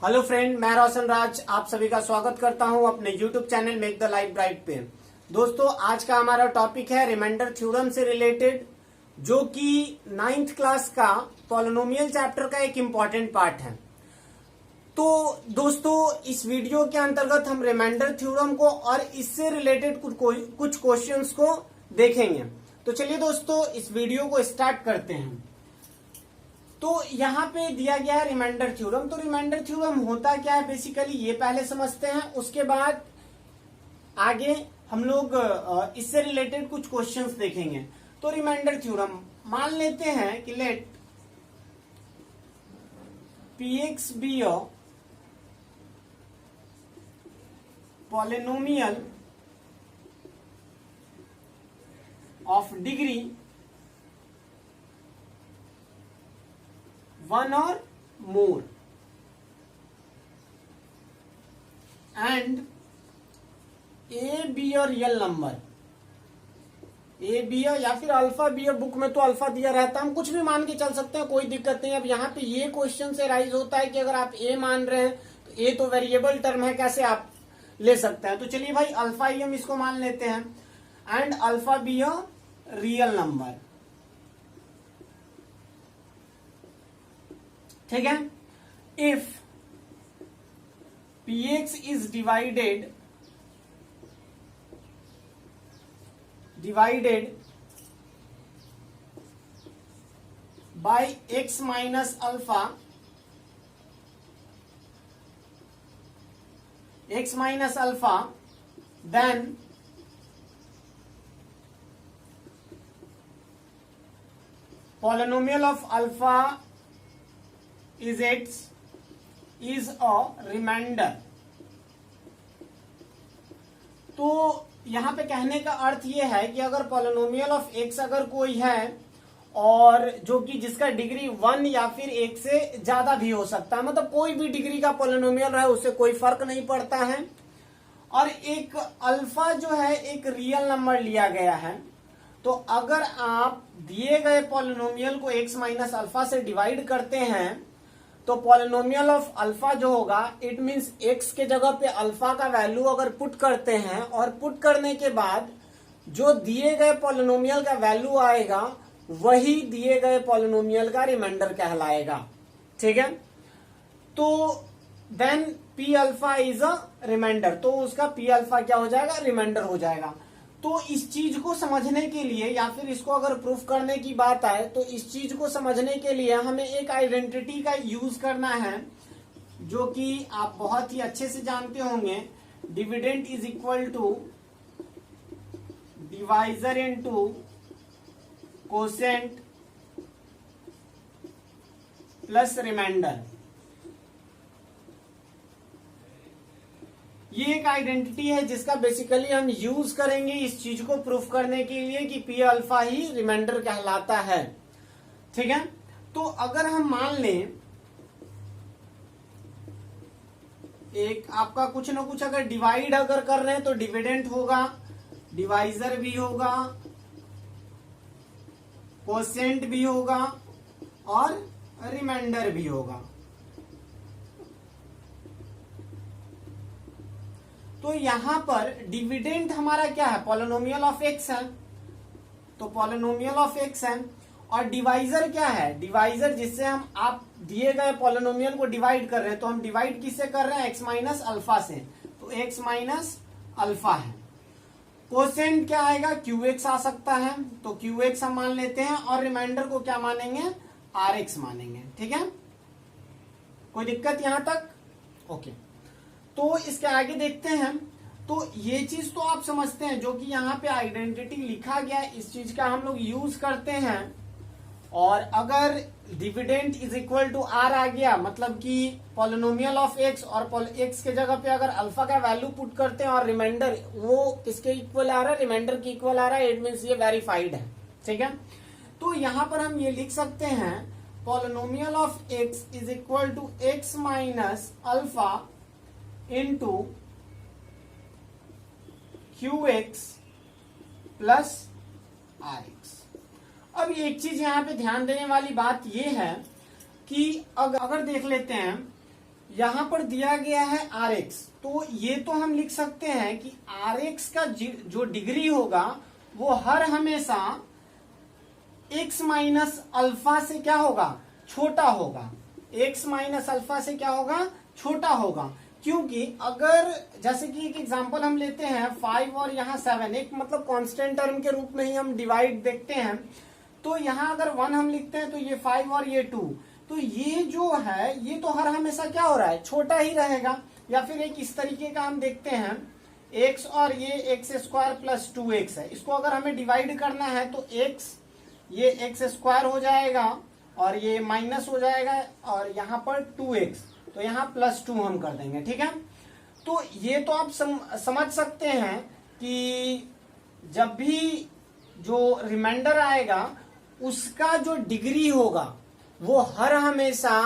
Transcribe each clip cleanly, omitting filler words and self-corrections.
Hello friend, मैं रोशन राज आप सभी का स्वागत करता हूं अपने YouTube channel make the life bright पे। दोस्तों, आज का हमारा टॉपिक है रिमाइंडर थ्योरम से रिलेटेड, जो कि 9th क्लास का पॉलिनोमियल चैप्टर का एक इम्पॉर्टेंट पार्ट है। तो दोस्तों, इस वीडियो के अंतर्गत हम रिमाइंडर थ्योरम को और इससे रिलेटेड कुछ क्वेश्चंस को देखेंगे। तो चलिए दोस्तों, इस वीडियो को स्टार्ट करते हैं। तो यहाँ पे दिया गया है रिमाइंडर थ्योरम। तो रिमाइंडर थ्योरम होता क्या है बेसिकली, ये पहले समझते हैं, उसके बाद आगे हम लोग इससे रिलेटेड कुछ क्वेश्चंस देखेंगे। तो रिमाइंडर थ्योरम मान लेते हैं कि let px be a polynomial of degree 1 or more and a b और रियल नंबर a b या फिर अल्फा बी, बुक में तो अल्फा दिया रहता है, हम कुछ भी मान के चल सकते हैं, कोई दिक्कत नहीं। अब यहाँ पे ये क्वेश्चन से राइज होता है कि अगर आप a मान रहे हैं तो a तो वेरिएबल टर्म है, कैसे आप ले सकते हैं। तो चलिए भाई, अल्फा ही हम इसको मान लेते हैं and alpha be a real number, ठीक है। If px is divided by x minus alpha, then polynomial of alpha is a remainder। तो यहां पे कहने का अर्थ ये है कि अगर पॉलिनोमियल ऑफ x अगर कोई है और जो कि जिसका डिग्री 1 या फिर 1 से ज्यादा भी हो सकता है, मतलब कोई भी डिग्री का पॉलिनोमियल रहे उससे कोई फर्क नहीं पड़ता है, और एक अल्फा जो है एक रियल नंबर लिया गया है, तो अगर आप दिए गए पॉलिनोमियल को x माइनस अल्फा से डिवाइड करते हैं तो पॉलिनोमियल ऑफ अल्फा जो होगा, इट मींस x के जगह पे अल्फा का वैल्यू अगर पुट करते हैं और पुट करने के बाद जो दिए गए पॉलिनोमियल का वैल्यू आएगा वही दिए गए पॉलिनोमियल का रिमाइंडर कहलाएगा, ठीक है। तो then p alpha is a remainder, तो उसका p अल्फा क्या हो जाएगा, रिमाइंडर हो जाएगा। तो इस चीज को समझने के लिए या फिर इसको अगर प्रूफ करने की बात आए तो इस चीज को समझने के लिए हमें एक आइडेंटिटी का यूज करना है, जो कि आप बहुत ही अच्छे से जानते होंगे। Dividend is equal to divisor into quotient plus remainder. ये एक आइडेंटिटी है जिसका बेसिकली हम यूज करेंगे इस चीज को प्रूफ करने के लिए कि पी अल्फा ही रिमाइंडर कहलाता है, ठीक है। तो अगर हम मान लें एक आपका कुछ ना कुछ अगर डिवाइड अगर कर रहे हैं तो डिविडेंड होगा, डिवाइजर भी होगा, कोसेंट भी होगा और रिमाइंडर भी होगा। तो यहां पर डिविडेंड हमारा क्या है, पॉलिनोमियल ऑफ x है, तो पॉलिनोमियल ऑफ x है। और डिवाइजर क्या है, डिवाइजर जिससे हम आप दिए गए पॉलिनोमियल को डिवाइड कर रहे हैं, तो हम डिवाइड किससे कर रहे हैं, x माइनस अल्फा से, तो x माइनस अल्फा है। कोसेंट क्या आएगा, qx आ सकता है, तो qx हम मान लेते हैं, और रिमाइंडर को क्या मानेंगे, rx मानेंगे, ठीक है। कोई दिक्कत यहां तक, ओके। तो इसके आगे देखते हैं। तो ये चीज तो आप समझते हैं, जो कि यहाँ पे आइडेंटिटी लिखा गया है, इस चीज का हम लोग यूज करते हैं। और अगर dividend is equal to R आ गया, मतलब कि पॉलिनोमियल ऑफ एक्स, और एक्स के जगह पे अगर अल्फा का वैल्यू पुट करते हैं और रिमाइंडर वो किसके इक्वल आ रहा है, रिमाइंडर के इक्वल आ रहा है, इट मीन्स ये वेरीफाइड है, ठीक है। तो यहाँ पर हम ये लिख सकते हैं polynomial of x is equal to x minus alpha into QX plus RX। अब एक चीज यहाँ पे ध्यान देने वाली बात ये है कि अगर देख लेते हैं, यहां पर दिया गया है आर एक्स, तो ये तो हम लिख सकते हैं कि आर एक्स का जो डिग्री होगा वो हर हमेशा एक्स माइनस अल्फा से क्या होगा, छोटा होगा। एक्स माइनस अल्फा से क्या होगा, छोटा होगा। क्योंकि अगर जैसे कि एक एग्जांपल हम लेते हैं 5 और यहाँ 7, एक मतलब कांस्टेंट टर्म के रूप में ही हम डिवाइड देखते हैं, तो यहाँ अगर 1 हम लिखते हैं तो ये 5 और ये 2, तो ये जो है ये तो हर हमेशा क्या हो रहा है, छोटा ही रहेगा। या फिर एक इस तरीके का हम देखते हैं x और ये एक्स स्क्वायर प्लस 2x है, इसको अगर हमें डिवाइड करना है तो x ये एक्स स्क्वायर हो जाएगा और ये माइनस हो जाएगा और यहाँ पर 2x, तो यहाँ +2 हम कर देंगे, ठीक है। तो ये तो आप समझ सकते हैं कि जब भी जो रिमाइंडर आएगा उसका जो डिग्री होगा वो हर हमेशा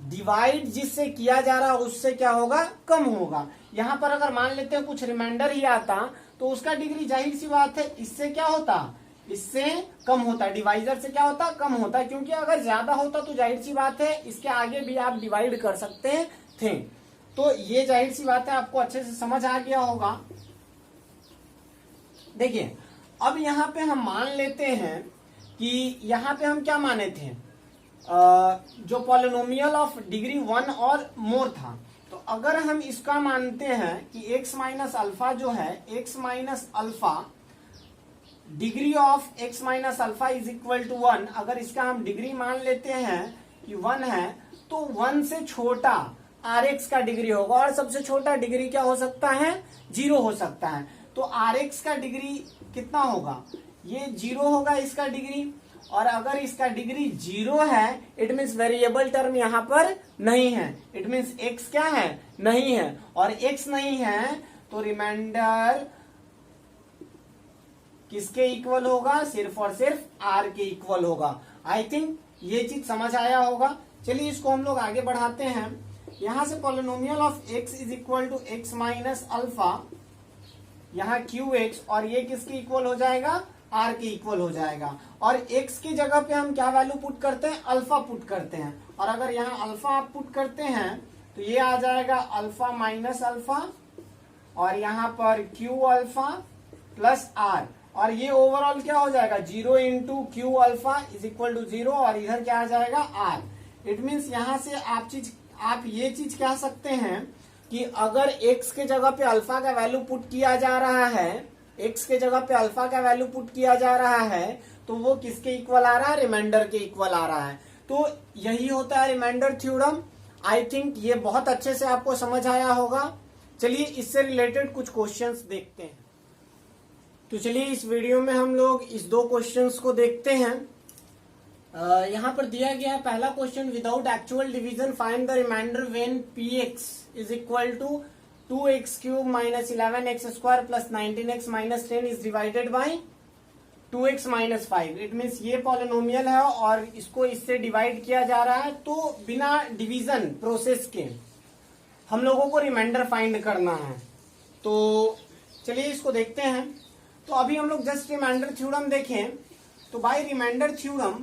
डिवाइड जिससे किया जा रहा है उससे क्या होगा, कम होगा। यहां पर अगर मान लेते हैं कुछ रिमाइंडर ही आता तो उसका डिग्री जाहिर सी बात है इससे क्या होता, इससे कम होता, डिवाइजर से क्या होता, कम होता। क्योंकि अगर ज्यादा होता तो जाहिर सी बात है इसके आगे भी आप डिवाइड कर सकते थे। तो ये जाहिर सी बात है आपको अच्छे से समझ आ गया होगा। देखिए अब यहाँ पे हम मान लेते हैं कि यहाँ पे हम क्या माने थे, जो पॉलिनोमियल ऑफ डिग्री 1 और मोर था। तो अगर हम इसका मानते हैं कि x माइनस अल्फा जो है, x minus alpha degree of x minus alpha is equal to 1, अगर इसका हम डिग्री मान लेते हैं कि 1 है तो 1 से छोटा rx का डिग्री होगा और सबसे छोटा डिग्री क्या हो सकता है, 0 हो सकता है। तो rx का डिग्री कितना होगा, ये 0 होगा इसका डिग्री। और अगर इसका डिग्री 0 है इट मीन्स वेरिएबल टर्म यहाँ पर नहीं है, इट मीन्स x क्या है, नहीं है। और x नहीं है तो रिमाइंडर किसके इक्वल होगा, सिर्फ और सिर्फ r के इक्वल होगा। आई थिंक ये चीज समझ आया होगा। चलिए इसको हम लोग आगे बढ़ाते हैं। यहां से polynomial of x is equal to x minus alpha, यहाँ qx, और ये किसके इक्वल हो जाएगा, r के इक्वल हो जाएगा। और x की जगह पे हम क्या वैल्यू पुट करते हैं, अल्फा पुट करते हैं। और अगर यहाँ अल्फा आप पुट करते हैं तो ये आ जाएगा अल्फा माइनस अल्फा और यहाँ पर q अल्फा प्लस r, और ये ओवरऑल क्या हो जाएगा, 0 into q alpha is equal to 0, और इधर क्या आ जाएगा r। इट मीन्स यहाँ से आप ये चीज कह सकते हैं कि अगर x के जगह पे अल्फा का वैल्यू पुट किया जा रहा है, x के जगह पे अल्फा का वैल्यू पुट किया जा रहा है तो वो किसके इक्वल आ रहा है, रिमाइंडर के इक्वल आ रहा है। तो यही होता है रिमाइंडर थ्योरम। आई थिंक ये बहुत अच्छे से आपको समझ आया होगा। चलिए इससे रिलेटेड कुछ क्वेश्चंस देखते हैं। तो चलिए इस वीडियो में हम लोग इस 2 क्वेश्चंस को देखते हैं। यहाँ पर दिया गया है पहला question, without actual division find the remainder when px is equal to 2x cube minus 11x square plus 19x minus 10 is divided by 2x minus 5। It means ये पॉलिनोमियल है और इसको इससे डिवाइड किया जा रहा है, तो बिना डिवीजन प्रोसेस के हम लोगों को रिमाइंडर फाइंड करना है। तो चलिए इसको देखते हैं। तो अभी हम लोग जस्ट रिमाइंडर थ्योरम देखें तो by remainder theorem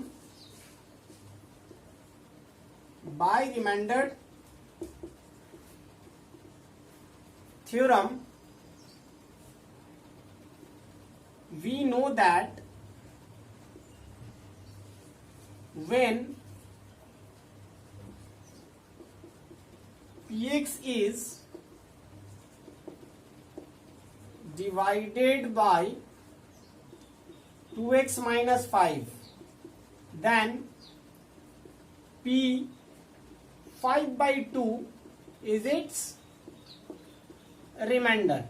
we know that when px is divided by 2x minus 5 then p 5/2 is its remainder.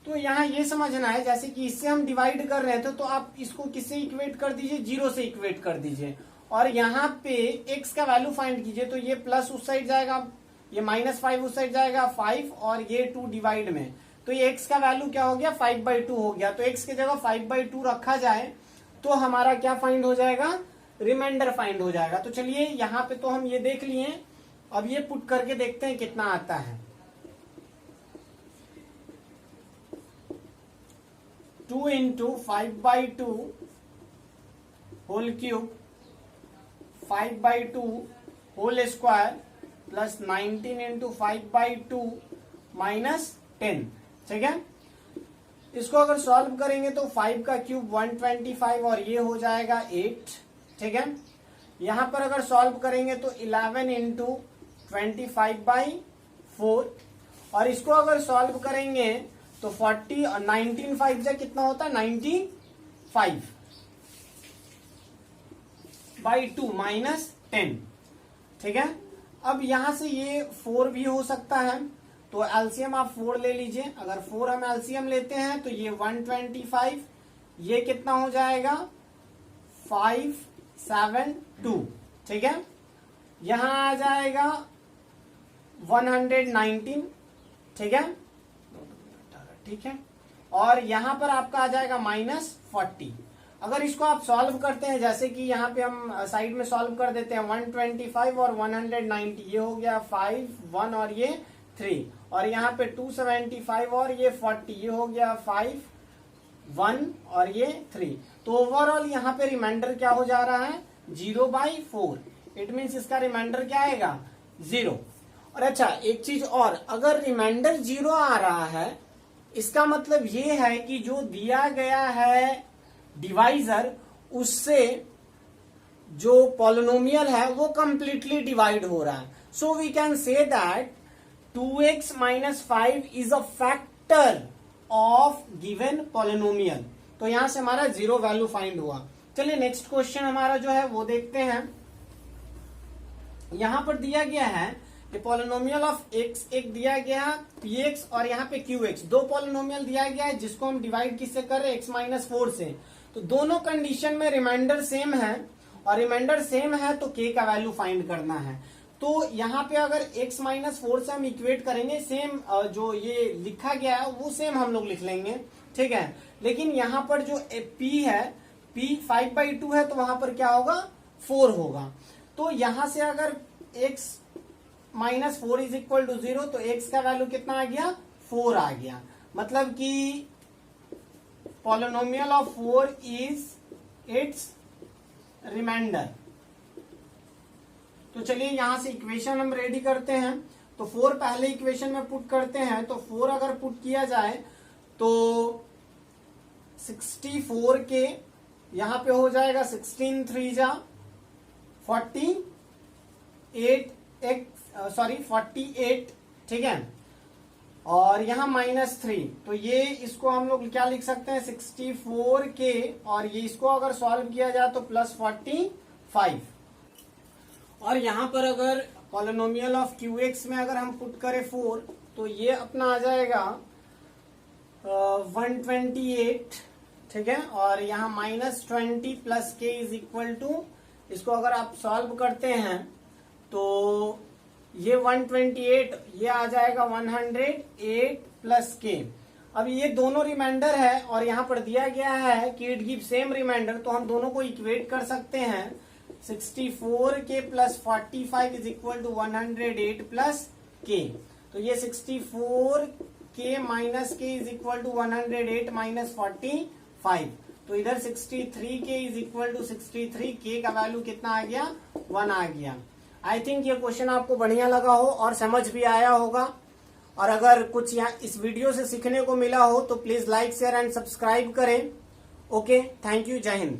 तो यहाँ ये समझना है जैसे कि इससे हम डिवाइड कर रहे थे तो आप इसको किससे इक्वेट कर दीजिए, 0 से इक्वेट कर दीजिए। और यहाँ पे x का वैल्यू फाइंड कीजिए, तो ये प्लस उस साइड जाएगा, ये -5 उस साइड जाएगा, 5 और ये 2 डिवाइड में, तो ये x का वैल्यू क्या हो गया, 5/2 हो गया। तो x की जगह 5/2 रखा जाए तो हमारा क्या फाइंड हो जाएगा, रिमाइंडर फाइंड हो जाएगा। तो चलिए यहाँ पे तो हम ये देख लिए, अब ये पुट करके देखते हैं कितना आता है। 2 into 5/2 whole cube 5/2 whole square plus 19 into 5/2 minus 10। ठीक है, इसको अगर सॉल्व करेंगे तो 5 का क्यूब 125 और ये हो जाएगा 8। ठीक है, यहां पर अगर सॉल्व करेंगे तो 11 इंटू 25/4 और इसको अगर सॉल्व करेंगे तो 40 और 19 5 जा कितना होता है 95/2 माइनस 10। ठीक है, अब यहां से ये 4 भी हो सकता है, तो एलसीएम आप 4 ले लीजिए। अगर 4 हम एलसीएम लेते हैं तो ये 125, ये कितना हो जाएगा 572। ठीक है, यहां आ जाएगा 119। ठीक है, ठीक है, और यहां पर आपका आ जाएगा -40। अगर इसको आप सॉल्व करते हैं, जैसे कि यहाँ पे हम साइड में सॉल्व कर देते हैं 125 और 190, ये हो गया 5 1 और ये 3, और यहाँ पे 275 और ये 40, ये हो गया 5 1 और ये 3। तो ओवरऑल यहाँ पे रिमाइंडर क्या हो जा रहा है 0/4। इट मीन्स इसका रिमाइंडर क्या आएगा 0। और अच्छा एक चीज और, अगर रिमाइंडर 0 आ रहा है इसका मतलब ये है कि जो दिया गया है डिवाइजर उससे जो पॉलिनोमियल है वो कंप्लीटली डिवाइड हो रहा है। So we can say that 2x - 5 is a factor of given polynomial. तो यहां से हमारा 0 वैल्यू फाइंड हुआ। चलिए नेक्स्ट क्वेश्चन हमारा जो है वो देखते हैं। यहां पर दिया गया है कि पॉलिनोमियल ऑफ x एक दिया गया px और यहाँ पे qx, दो पॉलिनोमियल दिया गया है जिसको हम डिवाइड किससे कर रहे हैं x - 4 से। तो दोनों कंडीशन में रिमाइंडर सेम है, और रिमाइंडर सेम है तो k का वैल्यू फाइंड करना है। तो यहाँ पे अगर x - 4 से हम इक्वेट करेंगे, सेम जो ये लिखा गया है वो सेम हम लोग लिख लेंगे। ठीक है, लेकिन यहाँ पर जो p है, p 5/2 है, तो वहां पर क्या होगा 4 होगा। तो यहां से अगर x - 4 इज इक्वल टू 0, तो x का वैल्यू कितना आ गया 4 आ गया। मतलब कि polynomial of 4 is its remainder. तो चलिए यहां से इक्वेशन हम रेडी करते हैं। तो 4 पहले इक्वेशन में पुट करते हैं, तो 4 अगर पुट किया जाए तो 64 के यहां पे हो जाएगा 16 3 जा 48। ठीक है, और यहां -3, तो ये इसको हम लोग क्या लिख सकते हैं 64 के, और ये इसको अगर सॉल्व किया जाए तो +45। और यहां पर अगर पॉलिनोमियल ऑफ qx में अगर हम पुट करें 4, तो ये अपना आ जाएगा 128। ठीक है, और यहाँ -20 + k इज इक्वल टू, इसको अगर आप सॉल्व करते हैं तो ये 128, ये आ जाएगा 108 + k। अब ये दोनों रिमाइंडर है और यहाँ पर दिया गया है कि इट गिव सेम रिमाइंडर, तो हम दोनों को इक्वेट कर सकते हैं। 64k + 45 is equal to 108 + k। तो ये 64k - k is equal to 108 - 45। तो इधर 63k is equal to 63k का वैल्यू कितना आ गया 1 आ गया। आई थिंक ये क्वेश्चन आपको बढ़िया लगा हो और समझ भी आया होगा। और अगर कुछ यहाँ इस वीडियो से सीखने को मिला हो तो please like share and subscribe करें। ओके, थैंक यू, जय हिंद।